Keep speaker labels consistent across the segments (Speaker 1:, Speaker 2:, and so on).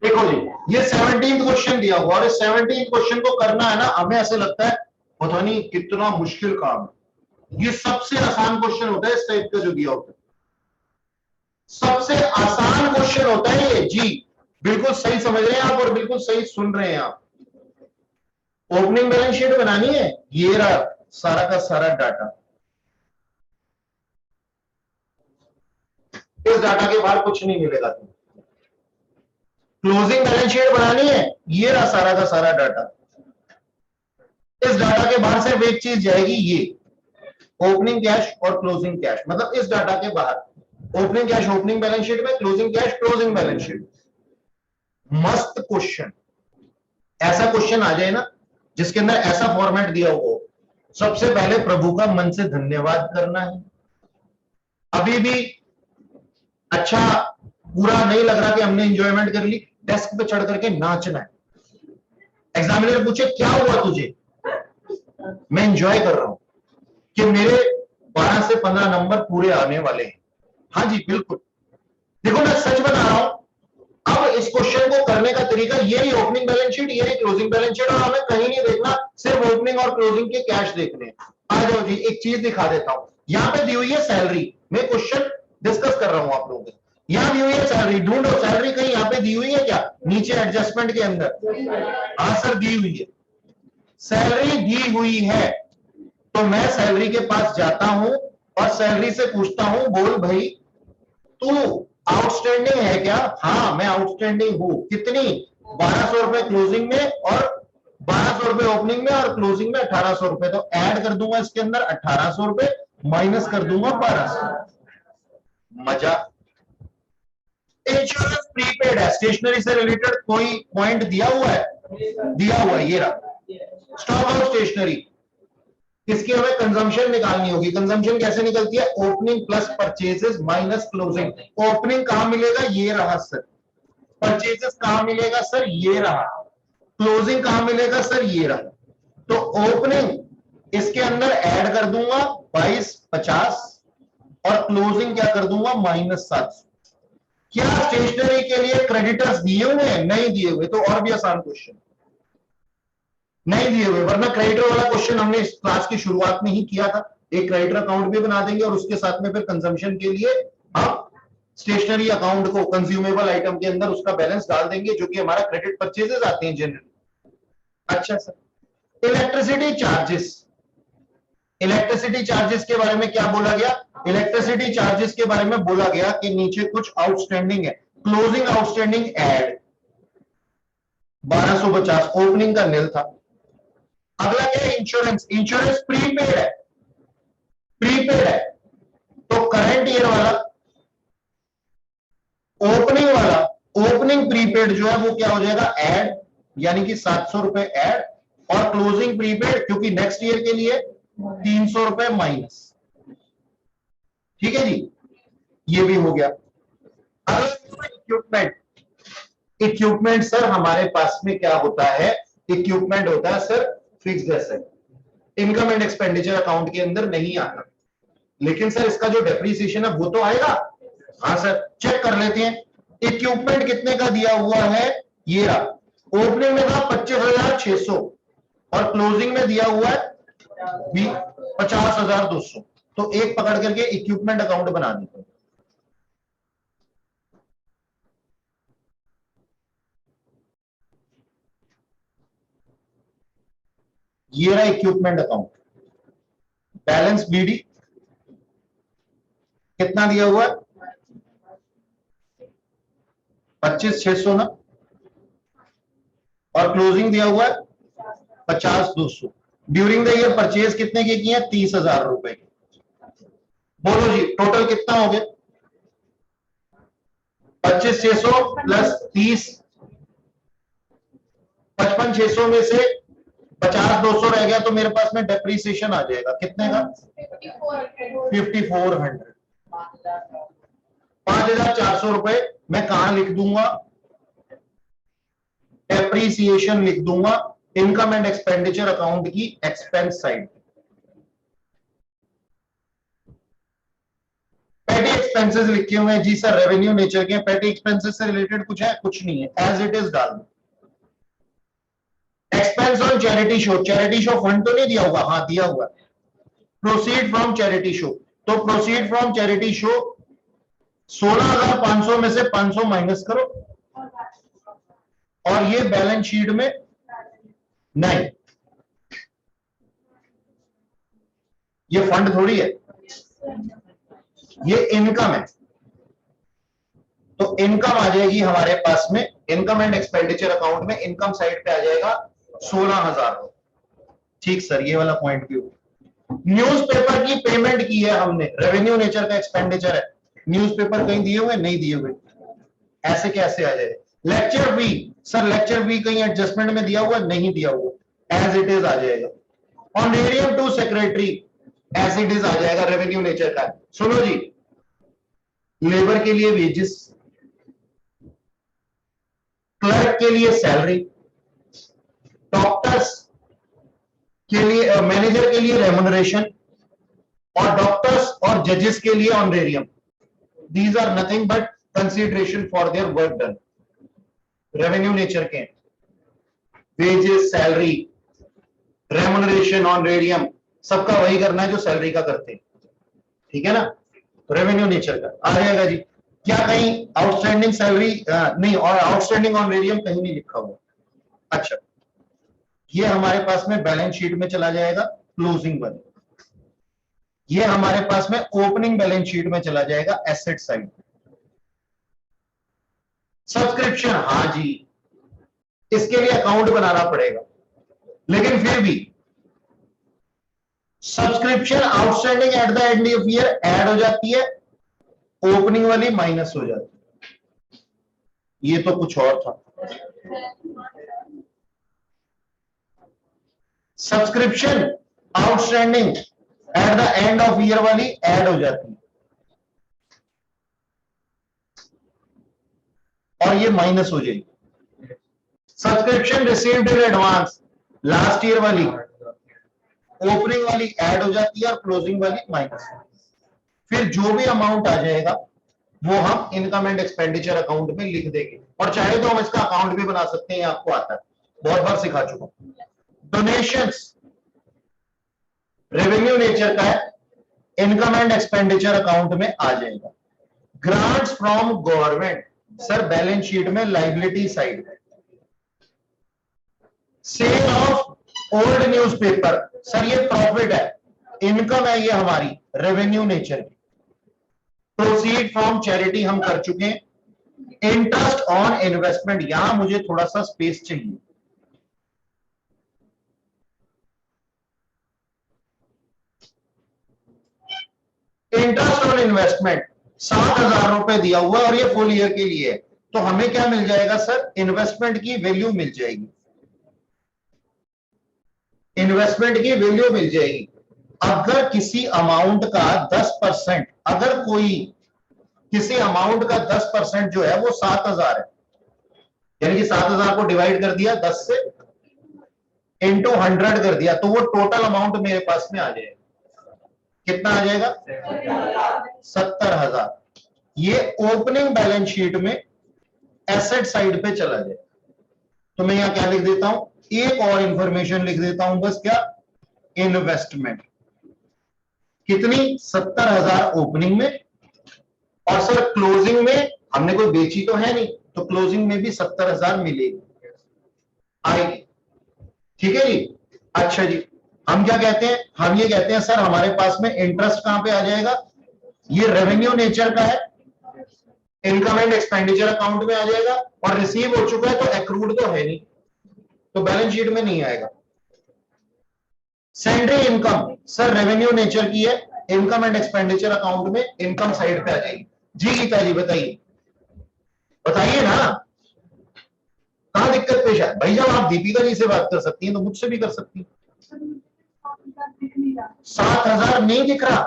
Speaker 1: देखो जी, ये 17th question दिया हुआ और इस 17th क्वेश्चन को करना है ना, हमें ऐसे लगता है पता नहीं कितना मुश्किल काम है। ये सबसे आसान क्वेश्चन होता है इस टाइप का जो दिया होता है, सबसे आसान क्वेश्चन होता है ये जी। बिल्कुल सही समझ रहे हैं आप और बिल्कुल सही सुन रहे हैं आप। ओपनिंग बैलेंस शीट बनानी है, ये रहा सारा का सारा डाटा। इस डाटा के बाहर कुछ नहीं मिलेगा तुम्हें। क्लोजिंग बैलेंस शीट बनानी है, ये रहा सारा का सारा डाटा। इस डाटा के बाहर सिर्फ एक चीज जाएगी, ये ओपनिंग कैश और क्लोजिंग कैश। मतलब इस डाटा के बाहर opening cash opening balance sheet में, closing cash closing balance sheet. मस्त क्वेश्चन। ऐसा क्वेश्चन आ जाए ना जिसके अंदर ऐसा फॉर्मेट दिया हो, सबसे पहले प्रभु का मन से धन्यवाद करना है। अभी भी अच्छा पूरा नहीं लग रहा कि हमने एंजॉयमेंट कर ली, डेस्क पे चढ़ करके नाचना है। एग्जामिनर पूछे क्या हुआ तुझे, मैं एंजॉय कर रहा हूं कि मेरे 12 से 15 नंबर पूरे आने वाले हैं। हाँ जी बिल्कुल। देखो मैं सच बता रहा हूं, अब इस क्वेश्चन को करने का तरीका ये ही ओपनिंग बैलेंस शीट, ये ही क्लोजिंग बैलेंस शीट, और हमें कहीं नहीं देखना, सिर्फ ओपनिंग और क्लोजिंग के कैश देखने हैं। आ जाओ जी, एक चीज दिखा देता हूं। यहां पे दी हुई है सैलरी, मैं क्वेश्चन डिस्कस कर रहा हूं आप लोगों के। यहां दी हुई है सैलरी, ढूंढो सैलरी कहीं यहां पे दी हुई है क्या, नीचे एडजस्टमेंट के अंदर। हाँ सर दी हुई है, सैलरी दी हुई है। तो मैं सैलरी के पास जाता हूं और सैलरी से पूछता हूं, बोल भाई तू आउटस्टैंडिंग है क्या। हाँ मैं आउटस्टैंडिंग हूं, कितनी, 1200 रुपए क्लोजिंग में और 1200 रुपए ओपनिंग में और क्लोजिंग में 1800 रुपए। तो ऐड कर दूंगा इसके अंदर 1800 रुपए, माइनस कर दूंगा 1200। मजा। इंश्योरेंस प्रीपेड है, स्टेशनरी से रिलेटेड कोई पॉइंट दिया हुआ है, दिया हुआ है, ये रहा स्टॉक आउट स्टेशनरी। इसकी हमें कंजम्पशन निकालनी होगी। कंजम्पशन कैसे निकलती है, opening plus purchases minus closing. Opening कहां मिलेगा, ये रहा सर। परचेजेस कहां मिलेगा सर, ये रहा। क्लोजिंग कहां मिलेगा सर, ये रहा। तो ओपनिंग इसके अंदर ऐड कर दूंगा 2250 और क्लोजिंग क्या कर दूंगा -700। क्या स्टेशनरी के लिए क्रेडिटर्स दिए हुए हैं, नहीं दिए हुए, तो और भी आसान क्वेश्चन नहीं दिए हुए, वरना क्रेडिटर वाला क्वेश्चन हमने इस क्लास की शुरुआत में ही किया था। एक क्रेडिटर अकाउंट भी बना देंगे और उसके साथ में फिर कंजम्पशन के लिए हम स्टेशनरी अकाउंट को कंज्यूमेबल आइटम के अंदर उसका बैलेंस डाल देंगे, जो कि हमारा क्रेडिट परचेजेस आते हैं जनरली। अच्छा sir, electricity charges, electricity charges के बारे में क्या बोला गया, इलेक्ट्रिसिटी चार्जेस के बारे में बोला गया कि नीचे कुछ आउटस्टैंडिंग है, क्लोजिंग आउटस्टैंडिंग ऐड 1250, ओपनिंग का निल था। अगला क्या है, इंश्योरेंस, इंश्योरेंस प्रीपेड है, प्रीपेड है। तो करंट ईयर वाला ओपनिंग वाला, ओपनिंग प्रीपेड जो है वो क्या हो जाएगा, ऐड, यानी कि 700 रुपए ऐड, और क्लोजिंग प्रीपेड क्योंकि नेक्स्ट ईयर के लिए 300 रुपए माइनस। ठीक है जी, ये भी हो गया। अगला इक्विपमेंट, इक्विपमेंट सर हमारे पास में क्या होता है, इक्विपमेंट होता है sir fixed asset, income and expenditure account के अंदर नहीं आता। लेकिन सर इसका जो डेप्रीसिएशन है वो तो आएगा। हाँ सर, चेक कर लेते हैं। इक्विपमेंट कितने का दिया हुआ है, ये रहा। ओपनिंग में था 25,600 और क्लोजिंग में दिया हुआ है 50,200। तो एक पकड़ करके इक्विपमेंट अकाउंट बना देते हैं। ये रहा इक्विपमेंट अकाउंट, बैलेंस बीडी कितना दिया हुआ है, 25,600 ना, और क्लोजिंग दिया हुआ है 50,200। ड्यूरिंग द ईयर परचेज कितने के किए हैं, 30,000 रुपए के। बोलो जी टोटल कितना हो गया, 25,600 प्लस 30, 55,600 में से 50,200 रह गया, तो मेरे पास में डेप्रीसिएशन आ जाएगा कितने का, 5,400। 5,400 रुपए मैं कहां लिख दूंगा, डेप्रीसिएशन लिख दूंगा इनकम एंड एक्सपेंडिचर अकाउंट की एक्सपेंस साइड। पेटी एक्सपेंसेस लिखे हुए हैं जी सर, रेवेन्यू नेचर के। पेटी एक्सपेंसेस से रिलेटेड कुछ है? कुछ नहीं है, एज इट इज डाल दो। Expense on charity show, charity show fund तो नहीं दिया हुआ? हाँ दिया हुआ। प्रोसीड फ्रॉम चैरिटी शो, तो प्रोसीड फ्रॉम चैरिटी शो 16,500 में से 500 माइनस करो, और ये बैलेंस शीट में नहीं, ये फंड थोड़ी है, ये इनकम है। तो इनकम आ जाएगी हमारे पास में, इनकम एंड एक्सपेंडिचर अकाउंट में इनकम साइड पे आ जाएगा 16,000। ठीक सर, ये वाला पॉइंट भी। न्यूज़पेपर की पेमेंट की है हमने, रेवेन्यू नेचर का एक्सपेंडिचर है। न्यूज़पेपर कहीं दिए हुए? नहीं दिए हुए, ऐसे कैसे आ जाए? लेक्चर फी, सर लेक्चर फी कहीं एडजस्टमेंट में दिया हुआ? नहीं दिया हुआ, एज इट इज आ जाएगा। Honorarium to secretary as it is आ जाएगा, रेवेन्यू नेचर का। सुनो जी, लेबर के लिए वेजेस, क्लर्क के लिए सैलरी, डॉक्टर्स के लिए, मैनेजर के लिए रेम्युनरेशन, और डॉक्टर्स और जजेस के लिए honorarium. These are nothing but consideration for their work done, revenue nature के। वेजेस, सैलरी, रेम्युनरेशन, ऑनरेरियम, सबका वही करना है जो सैलरी का करते हैं, ठीक है ना? तो रेवेन्यू नेचर का आ जाएगा जी। क्या कहीं आउटस्टैंडिंग सैलरी नहीं, और आउटस्टैंडिंग ऑनरेरियम कहीं नहीं लिखा हुआ? अच्छा, ये हमारे पास में बैलेंस शीट में चला जाएगा क्लोजिंग वाली, ये हमारे पास में ओपनिंग बैलेंस शीट में चला जाएगा एसेट साइड। सब्सक्रिप्शन, हाँ जी, इसके लिए अकाउंट बनाना पड़ेगा, लेकिन फिर भी subscription outstanding at the end of year add हो जाती है, ओपनिंग वाली माइनस हो जाती है। ये तो कुछ और था। Subscription outstanding at the end of year वाली ऐड हो जाती है, और ये माइनस हो जाएगी। Subscription received in advance last year वाली, ओपनिंग वाली ऐड हो जाती है, और क्लोजिंग वाली माइनस। फिर जो भी अमाउंट आ जाएगा वो हम इनकम एंड एक्सपेंडिचर अकाउंट में लिख देंगे, और चाहे तो हम इसका अकाउंट भी बना सकते हैं, आपको आता है, बहुत बार सिखा चुका हूं। डोनेशंस रेवेन्यू नेचर का है, इनकम एंड एक्सपेंडिचर अकाउंट में आ जाएगा। Grants from government, sir balance sheet में लाइबिलिटी साइड में। Sale of old newspaper, sir ये प्रॉफिट है, इनकम है ये हमारी, रेवेन्यू नेचर की। प्रोसीड फ्रॉम चैरिटी हम कर चुके हैं। इंटरेस्ट ऑन इन्वेस्टमेंट, यहां मुझे थोड़ा सा स्पेस चाहिए। इंटरेस्ट ऑन इन्वेस्टमेंट 7,000 रुपए दिया हुआ, और ये फुल ईयर के लिए है, तो हमें क्या मिल जाएगा सर? इन्वेस्टमेंट की वैल्यू मिल जाएगी, इन्वेस्टमेंट की वैल्यू मिल जाएगी। अगर किसी अमाउंट का 10%, अगर कोई किसी अमाउंट का 10% जो है वो 7,000 है, यानी कि 7,000 को डिवाइड कर दिया 10 से, इंटू 100 कर दिया, तो वो टोटल अमाउंट मेरे पास में आ जाएगा। कितना आ जाएगा? 70,000। ये ओपनिंग बैलेंस शीट में एसेट साइड पे चला जाए। तो मैं यहां क्या लिख देता हूं? एक और इंफॉर्मेशन लिख देता हूं बस, क्या? इन्वेस्टमेंट। कितनी? 70,000 ओपनिंग में, और सर क्लोजिंग में हमने कोई बेची तो है नहीं, तो क्लोजिंग में भी 70,000 मिलेगी, आएगी। ठीक है जी। अच्छा जी, हम क्या कहते हैं? हम ये कहते हैं सर हमारे पास में इंटरेस्ट कहां पे आ जाएगा? ये रेवेन्यू नेचर का है, इनकम एंड एक्सपेंडिचर अकाउंट में आ जाएगा, और रिसीव हो चुका है तो एक्रूड तो है नहीं, तो बैलेंस शीट में नहीं आएगा। Sundry income, sir revenue nature की है, इनकम एंड एक्सपेंडिचर अकाउंट में इनकम साइड पे आ जाएगी। जी गीता जी बताइए, बताइए ना, कहां दिक्कत पेश है? भाई जब आप दीपिका जी से बात कर सकती हैं तो मुझसे भी कर सकती हैं। 7,000 नहीं दिख रहा?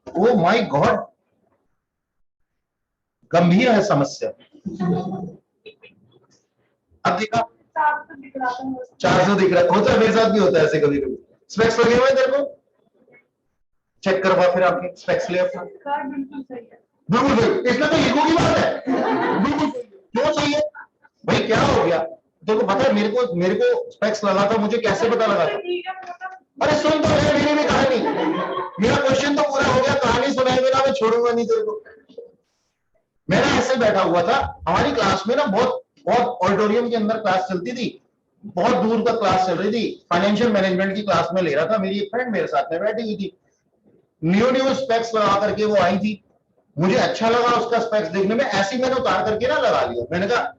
Speaker 1: ओ माय गॉड, गंभीर है समस्या। अब देखा 400 दिख रहा है, होता है मेरे साथ भी होता है ऐसे कभी कभी। स्पेक्स लगे हुए तेरे को? चेक करवा फिर आपके स्पेक्स ले अपना।
Speaker 2: बिल्कुल सही है।
Speaker 1: बिल्कुल सही, इसमें तो ईगो की बात है। बिल्कुल सही। क्यों सही है भाई, क्या हो गया? देखो पता है मेरे को स्पेक्स लगा था, मुझे कैसे पता लगा था? अरे सुन तो है मेरी भी कहानी, मेरा क्वेश्चन तो पूरा हो गया, कहानी सुनाए बिना मैं छोड़ूंगा नहीं तेरे को। मैं ना ऐसे बैठा हुआ था, हमारी क्लास में ना बहुत बहुत ऑडिटोरियम के अंदर क्लास चलती थी, बहुत दूर तक क्लास चल रही थी, फाइनेंशियल मैनेजमेंट की क्लास में ले रहा था, मेरी एक फ्रेंड मेरे साथ में बैठी हुई थी, न्यू न्यू स्पेक्स लगा करके वो आई थी, मुझे अच्छा लगा उसका स्पेक्स देखने में, ऐसी मैंने उतार करके ना लगा लिया, मैंने कहा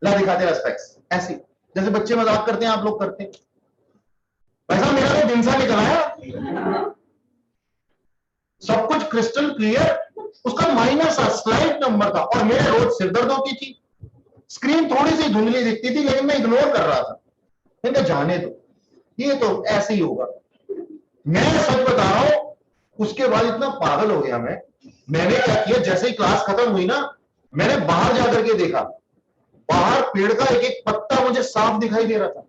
Speaker 1: ला दिखा तेरा स्पेक्स, ऐसी जैसे बच्चे मजाक करते हैं आप लोग करते हैं, वैसा मेरा तो दिन सा निकला है, सब कुछ क्रिस्टल क्लियर, उसका माइनस स्लाइट नंबर था, और मेरे रोज सिरदर्द होती थी, स्क्रीन थोड़ी सी धुंधली दिखती थी, लेकिन मैं इग्नोर कर रहा था, मैंने जाने दो, ये तो ऐसे ही होगा। मैं सच बता रहा हूं, उसके बाद इतना पागल हो गया मैंने क्या किया, जैसे ही क्लास खत्म हुई ना, मैंने बाहर जाकर के देखा, बाहर पेड़ का एक एक पत्ता मुझे साफ दिखाई दे रहा था,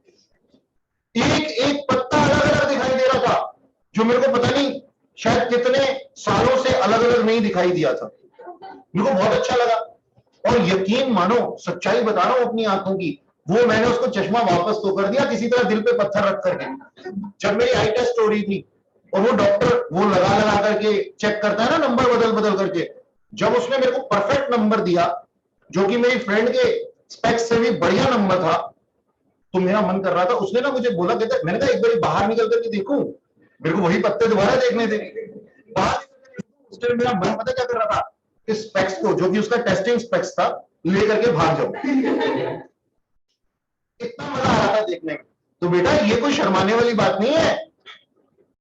Speaker 1: एक एक पत्ता अलग अलग दिखाई दे रहा था, जो मेरे को पता नहीं शायद कितने सालों से अलग अलग नहीं दिखाई दिया था, मेरे को बहुत अच्छा लगा, और यकीन मानो सच्चाई बता रहा हूं अपनी आंखों की, वो मैंने उसको चश्मा वापस तो कर दिया किसी तरह दिल पे पत्थर रख करके, जब मेरी आई टेस्ट हो रही थी, और वो डॉक्टर वो लगा लगा करके चेक करता है ना नंबर बदल बदल करके, जब उसने मेरे को परफेक्ट नंबर दिया, जो कि मेरी फ्रेंड के स्पेक्स से भी बढ़िया नंबर था, तो मेरा मन कर रहा था, उसने ना मुझे बोला, कहता मैंने कहा एक बार बाहर निकल करके देखूं, मेरे को वही पत्ते दोबारा देखने थे, बाहर उस टाइम मेरा मन पता क्या कर रहा था, इस स्पेक्स को, जो कि उसका टेस्टिंग स्पेक्स था, लेकर के भाग जाऊं, इतना मजा आ रहा था देखने में। तो बेटा ये कोई शर्माने वाली बात नहीं है,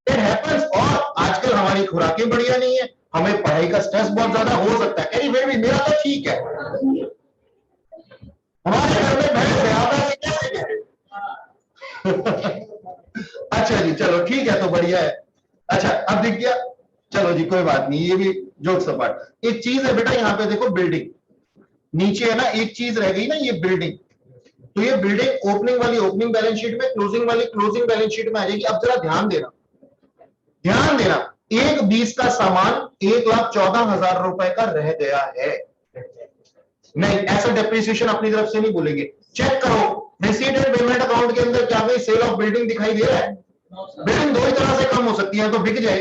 Speaker 1: इट हैपेंस, और आजकल हमारी खुराकें बढ़िया नहीं है, हमें पढ़ाई का स्ट्रेस बहुत ज्यादा हो सकता है, एनीवे भी मेरा तो ठीक है, हमारे घर में भैंस है, आप ऐसे कैसे कह रहे हो? अच्छा जी चलो ठीक है, तो बढ़िया है, अच्छा अब दिख गया, चलो जी कोई बात नहीं, ये भी जोक्स अपार्ट। एक चीज है बेटा, यहाँ पे देखो बिल्डिंग, नीचे है ना एक चीज रह गई ना, ये बिल्डिंग, तो ये बिल्डिंग ओपनिंग वाली ओपनिंग बैलेंस शीट में, क्लोजिंग वाली क्लोजिंग बैलेंस शीट में आ जाएगी। अब जरा ध्यान देना, ध्यान देना, एक 20 का सामान 1,14,000 रुपए का रह गया है, नहीं ऐसा डेप्रिसिएशन अपनी तरफ से नहीं बोलेंगे, चेक करो रिसीट एंड पेमेंट अकाउंट के अंदर क्या कोई सेल ऑफ बिल्डिंग दिखाई दे रहा है? बिल्डिंग दो ही तरह से कम हो सकती है, तो बिक जाए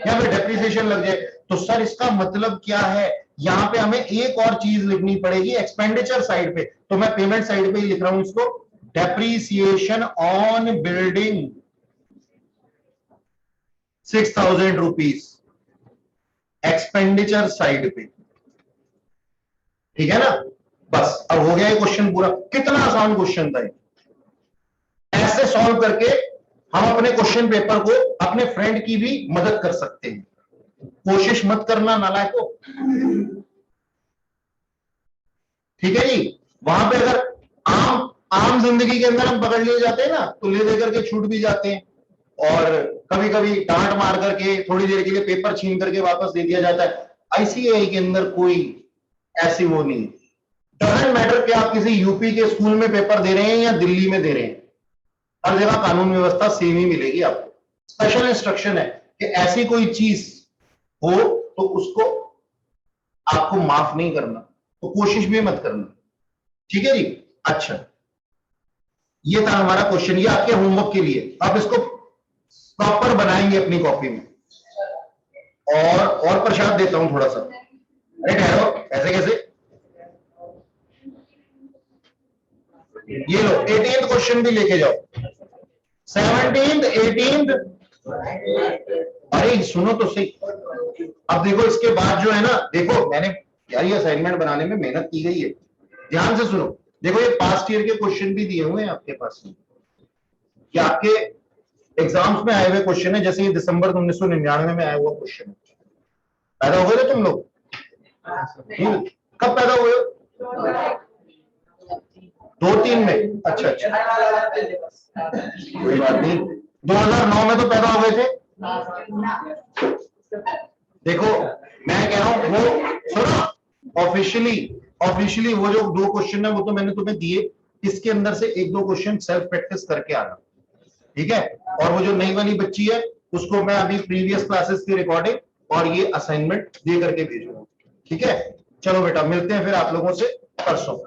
Speaker 1: या फिर डेप्रिसिएशन लग जाए, तो सर इसका मतलब क्या है, यहां पे हमें एक और चीज लिखनी पड़ेगी एक्सपेंडिचर साइड पे, तो मैं पेमेंट साइड पे ही लिख रहा हूं इसको, depreciation on building 6,000 rupees expenditure side पे, ठीक है ना, बस अब हो गया ये क्वेश्चन पूरा, कितना आसान क्वेश्चन था, ऐसे सॉल्व करके हम अपने क्वेश्चन पेपर को अपने फ्रेंड की भी मदद कर सकते हैं, कोशिश मत करना नालायकों, ठीक है जी। वहां पे अगर आम आम जिंदगी के अंदर हम पकड़ लिए जाते हैं ना, तो ले दे करके छूट भी जाते हैं, और कभी कभी डांट मार करके थोड़ी देर के लिए पेपर छीन करके वापस दे दिया जाता है, आईसीएआई के अंदर कोई ऐसी वो नहीं, डजंट मैटर कि आप किसी यूपी के स्कूल में पेपर दे रहे हैं या दिल्ली में दे रहे हैं, हर जगह कानून व्यवस्था सेम ही मिलेगी आपको, स्पेशल इंस्ट्रक्शन है कि ऐसी कोई चीज हो तो उसको आपको माफ नहीं करना, तो कोशिश भी मत करना, ठीक है जी। अच्छा ये था हमारा क्वेश्चन, ये आपके होमवर्क के लिए, आप इसको प्रॉपर बनाएंगे अपनी कॉपी में, और प्रसाद देता हूं थोड़ा सा, अरे ठहरो, ऐसे कैसे, ये लो 18th क्वेश्चन भी लेके जाओ, 17th 18th, अरे सुनो तो सही, अब देखो इसके बाद जो है ना, देखो मैंने यार ये असाइनमेंट बनाने में मेहनत की गई है, ध्यान से सुनो, देखो ये पास्ट ईयर के क्वेश्चन भी दिए हुए हैं आपके पास में, कि आपके एग्जाम्स में आए हुए क्वेश्चन है, जैसे ये दिसंबर 1999 में आया हुआ क्वेश्चन है, पैदा हुए थे तुम लोग? कब पैदा हुए हो? 2-3 में, अच्छा अच्छा कोई बात नहीं, 2009 में तो पैदा हो गए थे, देखो मैं कह रहा हूं वो सुनो, ऑफिशियली वो जो 2 क्वेश्चन है वो तो मैंने तुम्हें दिए, इसके अंदर से 1-2 क्वेश्चन सेल्फ प्रैक्टिस करके आना, ठीक है, और वो जो नई वाली बच्ची है उसको मैं अभी प्रीवियस क्लासेस की रिकॉर्डिंग और ये असाइनमेंट दे करके भेजूंगा, ठीक है, चलो बेटा मिलते हैं फिर आप लोगों से परसों।